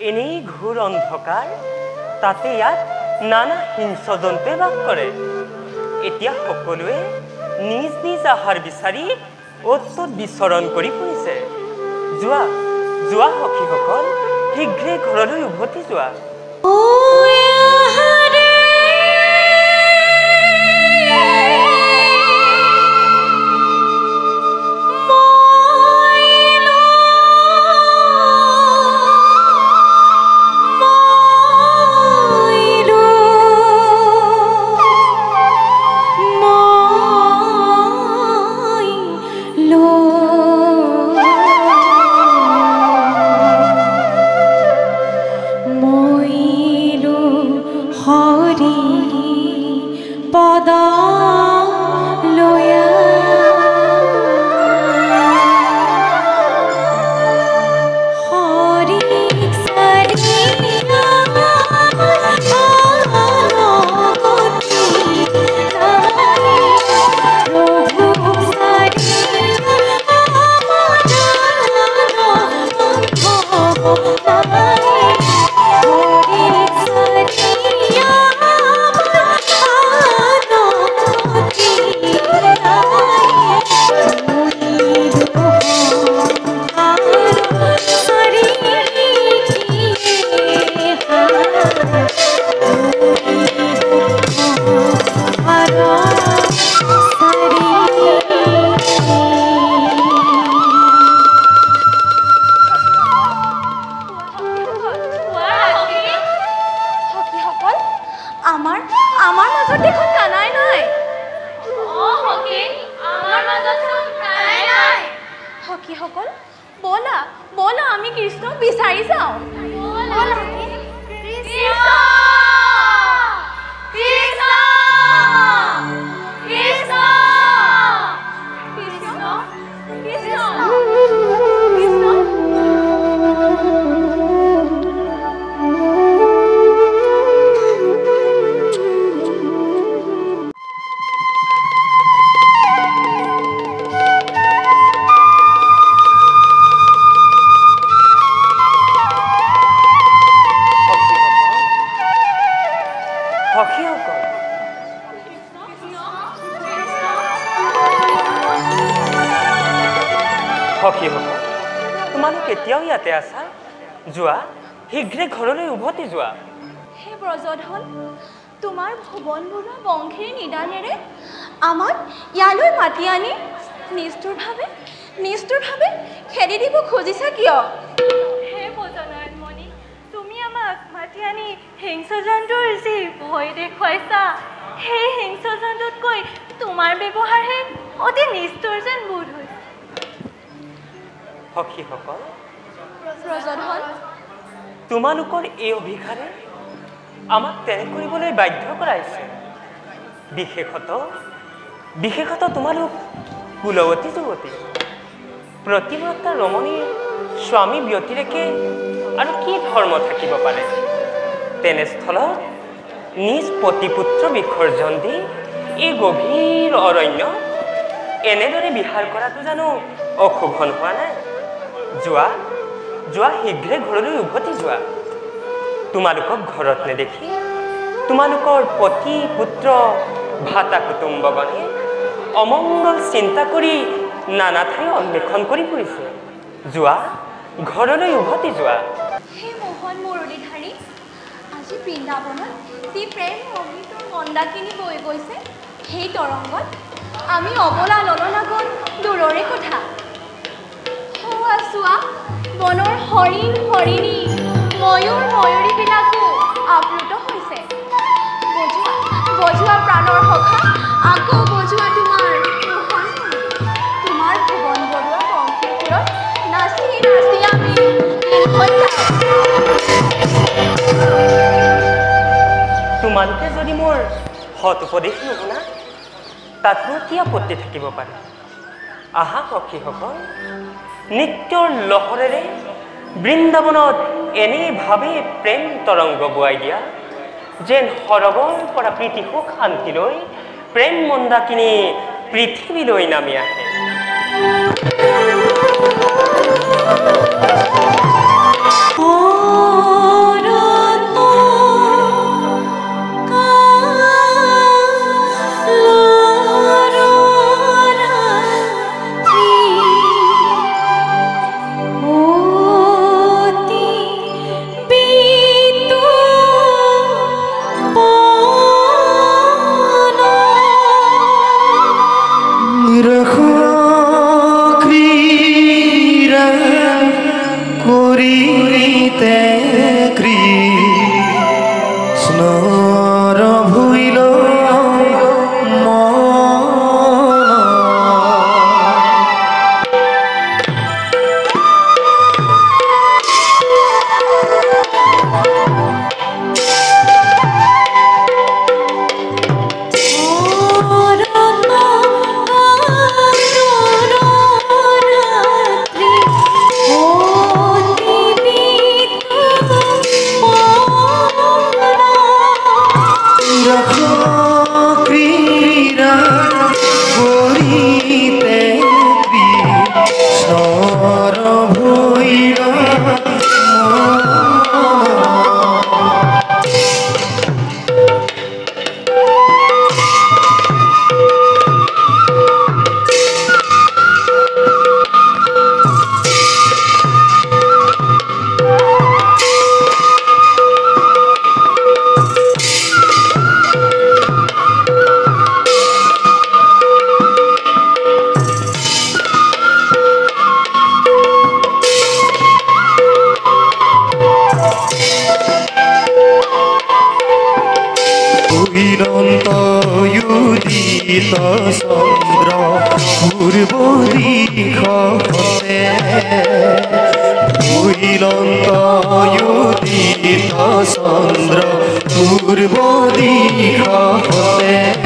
এনেই ঘোৰ অন্ধকাৰ তাতে ইয়াত নানা হিংস্ৰ জন্তুৱে বাস কৰে এতিয়া সকলোৱে নিজ নিজ আহাৰ বিচাৰি অত তত বিচৰণ কৰি ফুৰিছে যোৱা যোৱা সখীসকল শীঘ্ৰে ঘৰলৈ উভতি যোৱা যোৱা শীঘ্ৰে ঘৰলৈ উভতি যোৱা হে ব্ৰজধন তোমাৰ ভুৱন বৰুৱা বংশীৰ নিদানেৰে আমাক ইয়ালৈ মাতি আনি নিষ্ঠুৰভাৱে খেদি দিব খুজিছা কিয় হে বজনয়নমণি তুমি আমাক মাতি আনি হিংস্ৰ জন্তুৰ যি ভয় দেখুৱাইছা সেই হিংস্ৰ জন্তুতকৈ তোমাৰ ব্যৱহাৰহে অতি নিষ্ঠুৰ যেন বোধ হৈছে সখীসকল ব্ৰজধন তোমালোকৰ এই অভিঘাতে আমাক তেনে কৰিবলৈ বাধ্য কৰাইছে বিশেষত তোমালোক কুলৱতী যুৱতী প্ৰতিব্ৰতা ৰমণীৰ স্বামী ব্যতিৰেকে আৰু কি ধৰ্ম থাকিব পাৰে তেনেস্থলত নিজ পতিপুত্ৰ বিসৰ্জন দি এই গভীৰ অৰণ্য এনেদৰে বিহাৰ কৰাটো জানো অশোভন হোৱা নাই যোৱা শীঘ্ৰে ঘৰলৈ উভতি যোৱা তোমালোকক ঘৰত নেদেখি তোমালোকৰ পতি পুত্ৰ ভাতা কুটুম্বগণে অমংগল চিন্তা কৰি নানা ঠাই অন্বেষণ কৰি ফুৰিছে যোৱা ঘৰলৈ উভতি যোৱা হে মোহন মুৰলীধাৰী আজি বৃন্দাবনত যি প্ৰেম অমৃতৰ মন্দাকিনী বৈ গৈছে সেই তৰংগত আমি অবলা ললনাগন দূৰৰে কথা চোৱা বনৰ হৰিণী ময়ূৰীবিলাকো আপ্লুত হৈছে বজোৱা প্ৰাণৰ সখা আকৌ বজোৱা তোমাৰ ভুৱন বৰুৱা বংশীপুৰত নাচি আমি তোমালোকে যদি মোৰ সৎ উপদেশ নুশুনা তাতনো কি আপত্তি থাকিব পাৰে আহা সখীসকল নিত্যৰ লহৰেৰে বৃন্দাবনত এনেভাৱে প্ৰেম তৰংগ বোৱাই দিয়া যেন সৰগৰ পৰা প্ৰীতি সুখ শান্তিলৈ প্ৰেম মন্দাকিনী পৃথিৱীলৈ নামি আহে Oh ভৈৰন্ত উদিত চন্দ্ৰ পূৰ্ব দিশতে ভৈৰন্ত উদিত চন্দ্ৰ পূৰ্ব দিশতে